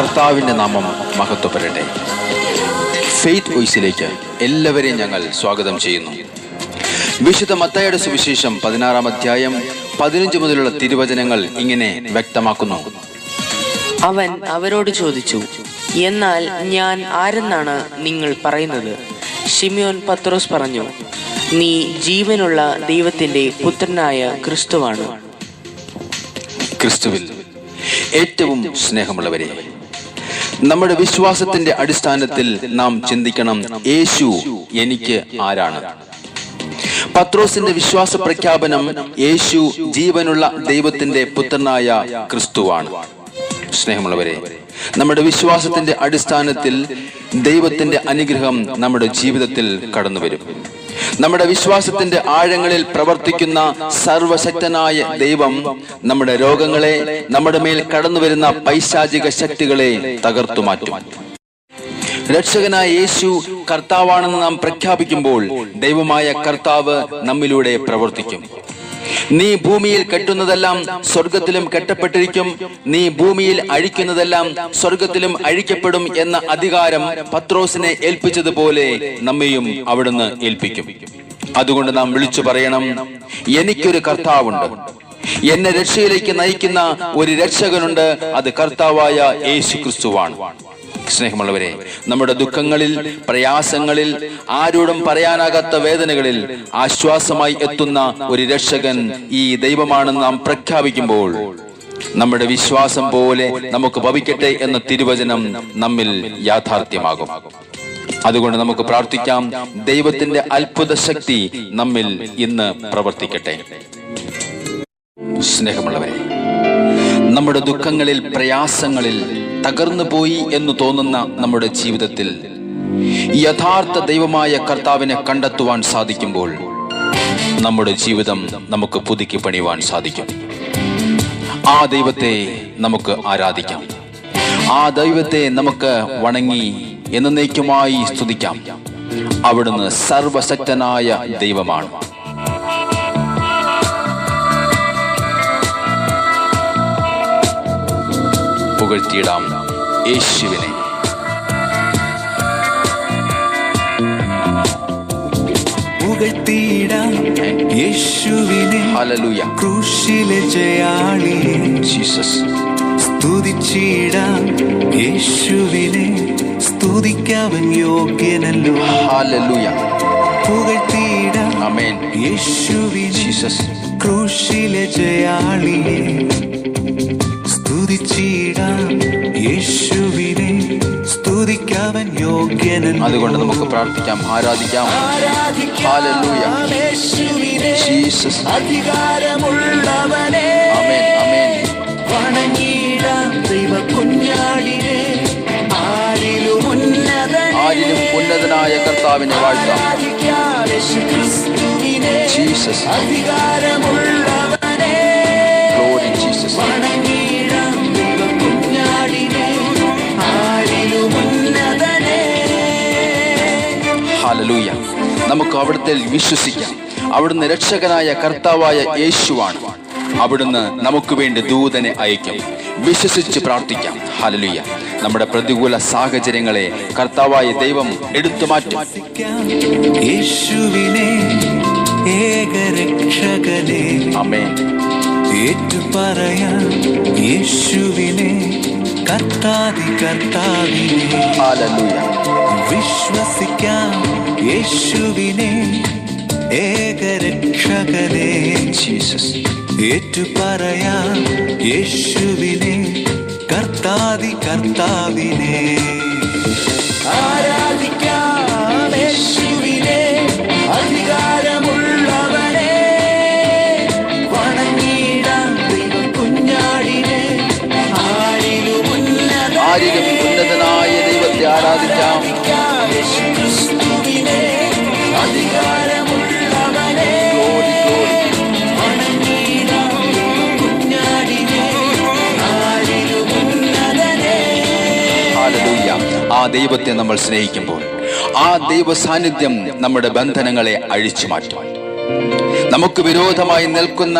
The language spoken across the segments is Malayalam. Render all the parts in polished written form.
കർത്താവിൻ്റെ നാമം മഹത്വപ്പെടട്ടെ. ഫെയ്ത്ത് വോയിസിലേക്ക് എല്ലാവരെയും ഞങ്ങൾ സ്വാഗതം ചെയ്യുന്നു. വിശുദ്ധ മത്തായിയുടെ സുവിശേഷം 16-ാം അധ്യായം 15 മുതലുള്ള തിരുവചനങ്ങൾ ഇങ്ങനെ വ്യക്തമാക്കുന്നു. അവൻ അവരോട് ചോദിച്ചു, എന്നാൽ ഞാൻ ആരെന്നാണ് നിങ്ങൾ പറയുന്നത്? ശിമയോൻ പത്രോസ് പറഞ്ഞു, നീ ജീവനുള്ള ദൈവത്തിന്റെ പുത്രനായ ക്രിസ്തുവാണ്. ക്രിസ്തുവിൽ ഏറ്റവും സ്നേഹമുള്ളവരെ, നമ്മുടെ വിശ്വാസത്തിന്റെ അടിസ്ഥാനത്തിൽ നാം ചിന്തിക്കണം, യേശു എനിക്ക് ആരാണ്? പത്രോസിന്റെ വിശ്വാസ പ്രഖ്യാപനം യേശു ജീവനുള്ള ദൈവത്തിന്റെ പുത്രനായ ക്രിസ്തുവാണ്. സ്നേഹമുള്ളവരെ, നമ്മുടെ വിശ്വാസത്തിന്റെ അടിസ്ഥാനത്തിൽ ദൈവത്തിന്റെ അനുഗ്രഹം നമ്മുടെ ജീവിതത്തിൽ കടന്നു വരും. നമ്മുടെ വിശ്വാസത്തിന്റെ ആഴങ്ങളിൽ പ്രവർത്തിക്കുന്ന സർവശക്തനായ ദൈവം നമ്മുടെ രോഗങ്ങളെ, നമ്മുടെ മേൽ കടന്നു വരുന്ന പൈശാചിക ശക്തികളെ തകർത്തു മാറ്റും. രക്ഷകനായ യേശു കർത്താവാണെന്ന് നാം പ്രഖ്യാപിക്കുമ്പോൾ ദൈവമായ കർത്താവ് നമ്മിലൂടെ പ്രവർത്തിക്കും. നീ ഭൂമിയിൽ കെട്ടുന്നതെല്ലാം സ്വർഗത്തിലും കെട്ടപ്പെട്ടിരിക്കും, നീ ഭൂമിയിൽ അഴിക്കുന്നതെല്ലാം സ്വർഗത്തിലും അഴിക്കപ്പെടും എന്ന അധികാരം പത്രോസിനെ ഏൽപ്പിച്ചതുപോലെ നമ്മയും അവിടുന്ന് ഏൽപ്പിക്കും. അതുകൊണ്ട് നാം വിളിച്ചു പറയണം, എനിക്കൊരു കർത്താവുണ്ട്, എന്നെ രക്ഷയിലേക്ക് നയിക്കുന്ന ഒരു രക്ഷകനുണ്ട്, അത് കർത്താവായ യേശു ക്രിസ്തുവാണ്. സ്നേഹമുള്ളവരെ, നമ്മുടെ ദുഃഖങ്ങളിൽ, പ്രയാസങ്ങളിൽ, ആരോടും പറയാനാകാത്ത വേദനകളിൽ ആശ്വാസമായി എത്തുന്ന ഒരു രക്ഷകൻ ഈ ദൈവമാണെന്ന് നാം പ്രഖ്യാപിക്കുമ്പോൾ നമ്മുടെ വിശ്വാസം പോലെ നമുക്ക് ഭവിക്കട്ടെ എന്ന തിരുവചനം നമ്മിൽ യാഥാർത്ഥ്യമാകും. അതുകൊണ്ട് നമുക്ക് പ്രാർത്ഥിക്കാം, ദൈവത്തിന്റെ അത്ഭുത ശക്തി നമ്മിൽ ഇന്ന് പ്രവർത്തിക്കട്ടെ. സ്നേഹമുള്ളവരെ, നമ്മുടെ ദുഃഖങ്ങളിൽ, പ്രയാസങ്ങളിൽ തകർന്നു പോയി എന്ന് തോന്നുന്ന നമ്മുടെ ജീവിതത്തിൽ യഥാർത്ഥ ദൈവമായ കർത്താവിനെ കണ്ടെത്തുവാൻ സാധിക്കുമ്പോൾ നമ്മുടെ ജീവിതം നമുക്ക് പുതുക്കി പണിയുവാൻ സാധിക്കും. ആ ദൈവത്തെ നമുക്ക് ആരാധിക്കാം, ആ ദൈവത്തെ നമുക്ക് വണങ്ങി എന്നേക്കുമായി സ്തുതിക്കാം. അവിടുന്ന് സർവശക്തനായ ദൈവമാണ്. പുകഴ്ത്തിയിടാം യേശുവിനെ. പുകഴ്ത്തിയിടാം യേശുവിനെ, ഹല്ലേലൂയ. ക്രൂശിലെ ജയാളിയെ ജീസസ്. സ്തുതിച്ചിടാം യേശുവിനെ, സ്തുതിക്കവൻ യോഗ്യനല്ലോ. ഹല്ലേലൂയ. പുകഴ്ത്തിയിടാം ആമേൻ യേശുവിനെ ജീസസ്. ക്രൂശിലെ ജയാളിയെ സ്തുതിച്ചിടാം യേശുവിനെ, സ്തുതിക്കവൻ യോഗ്യനല്ലോ. അതുകൊണ്ട് നമുക്ക് പ്രാർത്ഥിക്കാം, ആരാധിക്കാം. ഹല്ലേലൂയ. ജീസസ് അധികാരമുള്ളവനെ, ആമേൻ ആമേൻ. വണങ്ങിടാം ദൈവ കുഞ്ഞാടിനെ, ആരിലും ഉന്നതനായ കർത്താവിനെ വാഴ്ത്താം. ക്രിസ്തുവിനെ ജീസസ് അധികാരമുള്ളവനെ, ഗ്ലോറി ജീസസ്. വണങ്ങിടാം ദൈവ കുഞ്ഞാടിനെ, ആരിലും ഉന്നതനെ. ഹല്ലേലൂയ. നമുക്ക് അവിടുത്തെ വിശ്വസിക്കാം. അവിടുന്ന് രക്ഷകനായ കർത്താവായ യേശുവാണ്. അവിടുന്ന് നമുക്ക് വേണ്ടി ദൂതനെ അയക്കും. വിശ്വസിച്ച് പ്രാർത്ഥിക്കാം. ഹല്ലേലൂയ. നമ്മുടെ പ്രതികൂല സാഹചര്യങ്ങളെ കർത്താവായ ദൈവം എടുത്തു മാറ്റും. യേശുവിനെ ഏകരക്ഷകനെ, ആമേൻ. ഏറ്റുപറയാം യേശുവിനെ, കർത്താതി കർത്താവിനെ. ഹല്ലേലൂയ. വിശ്വസിക്കാം യേശുവിനെ ഏകരക്ഷകനെ, ജീസസ്. ഏറ്റുപറയാം യേശുവിനെ, കർത്താതി കർത്താവിനെ. ആരാധിക്കാം യേശുവിനെ, അധികാരമുള്ളവനെ, വണങ്ങിടാം ദൈവ കുഞ്ഞാടിനെ, ആരിലും ഉന്നതനായ ദൈവത്തെ ആരാധിക്കാം. ക്രിസ്തുവിനെ അധികാരമുള്ളവനെ, ഗ്ലോറി ഗ്ലോറി. വണങ്ങിടാം കുഞ്ഞാടിനെ, ആരിലും ഉന്നതനെ. ഹല്ലേലൂയ. ആ ദൈവത്തെ നമ്മൾ സ്നേഹിക്കുമ്പോൾ ആ ദൈവ സാന്നിധ്യം നമ്മുടെ ബന്ധനങ്ങളെ അഴിച്ചു മാറ്റും. നമുക്ക് വിരോധമായി നിൽക്കുന്ന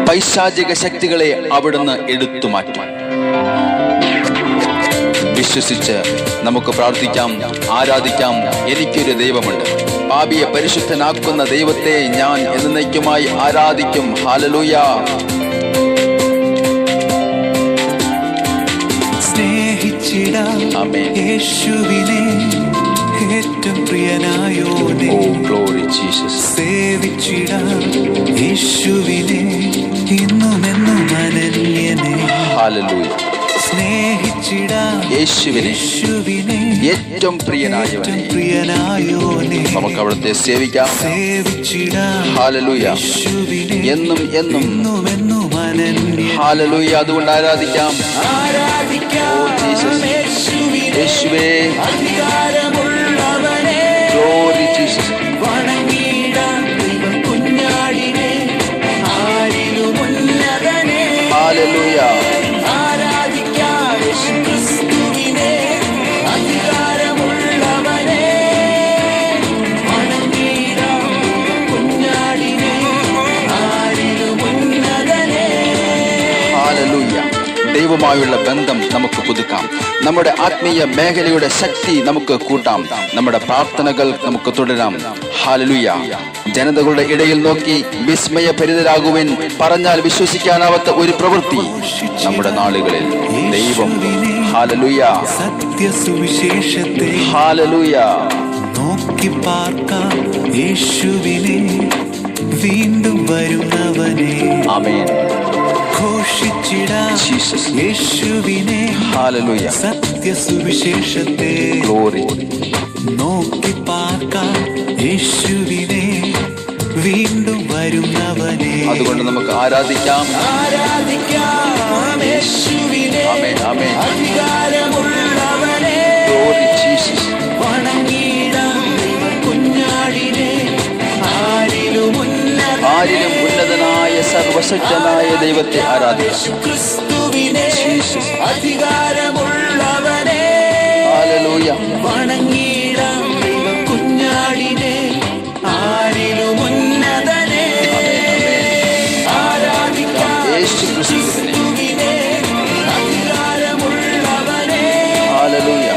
പൈശാചിക ശക്തികളെ അവിടുന്ന് എടുത്തു മാറ്റും. വിശ്വസിച്ച് നമുക്ക് പ്രാർത്ഥിക്കാം, ആരാധിക്കാം. എനിക്കൊരു ദൈവമുണ്ട്. പാപിയെ പരിശുദ്ധനാക്കുന്ന ദൈവത്തെ ഞാൻ എന്നേക്കുമായി ആരാധിക്കും. ഹല്ലേലൂയ. സ്നേഹിച്ചിടാം ആമേൻ. യേശുവിനെ ഏറ്റവും പ്രിയനായോനെ. ഓ ഗ്ലോറി ജീസസ്. സേവിച്ചിടാം യേശുവിനെ ഇന്നുമെന്നും അനന്യനെ. ഹല്ലേലൂയ. സ്നേഹിച്ചിടാം യേശുവിനെ ഏറ്റവും പ്രിയനായോനെ നമുക്ക് അവിടുത്തെ സേവിക്കാം. ഹല്ലേലൂയ. എന്നും എന്നും ഹല്ലേലൂയ. അതുകൊണ്ട് ആരാധിക്കാം. Oh Jesus. യേശുവേ ഗ്ലോറി ജീസസ്. ഹല്ലേലൂയ. ദൈവമായുള്ള ബന്ധം നമുക്ക് പുതുക്കാം. നമ്മുടെ ആത്മീയ മേഖലയുടെ ശക്തി നമുക്ക് കൂട്ടാം. നമ്മുടെ പ്രാർത്ഥനകൾ നമുക്ക് തുടരാം. ഹല്ലേലൂയ. ജനതകളുടെ ഇടയിൽ നോക്കി വിസ്മയഭരിതരാകുവാൻ പറഞ്ഞാൽ വിശ്വസിക്കാനാവാത്ത ഒരു പ്രവൃത്തി നമ്മുടെ നാളുകളിൽ ദൈവം. ഹല്ലേലൂയ. സത്യസുവിശേഷത്തെ ഹല്ലേലൂയ. നോക്കി പാർക്കാം യേശുവിനെ വീണ്ടും വരുന്നവനെ. ആമേൻ. ഘോഷിച്ചിടാം യേശുവിനെ. ഹല്ലേലൂയ. സത്യസുവിശേഷത്തെ ഗ്ലോറി. നോക്കി പാർക്കാം യേശുവിനെ വീണ്ടും വരുന്നവനെ. അതുകൊണ്ട് നമുക്ക് ആരാധിക്കാം. യേശുവിനെ ആമേൻ. ആമേൻ. അധികാരമുള്ളവനെ. Glory Jesus. വണങ്ങിടാം കുഞ്ഞാടിനെ. ആരിലും ഉന്നതനായ സർവശക്തനായ ദൈവത്തെ ആരാധിക്കാം. ക്രിസ്തുവിനെ അധികാരമുള്ളവനെ. ഹല്ലേലൂയ. വണങ്ങിടാം കുഞ്ഞാടിനെ. ആരിലും ഉന്നതനെ. ആരാധിക്കാം യേശു ക്രിസ്തുവിനെ. അധികാരമുള്ളവനെ. ഹല്ലേലൂയ.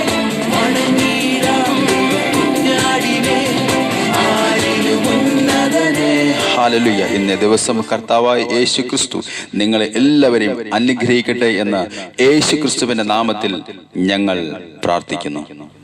വണങ്ങിടാം കുഞ്ഞാടിനെ. ആരിലും ഉന്നതനെ. ഹല്ലേലൂയ. ഇന്നേ ദിവസം കർത്താവായ യേശു ക്രിസ്തു നിങ്ങളെ എല്ലാവരെയും അനുഗ്രഹിക്കട്ടെ എന്ന് യേശു ക്രിസ്തുവിന്റെ നാമത്തിൽ ഞങ്ങൾ പ്രാർത്ഥിക്കുന്നു.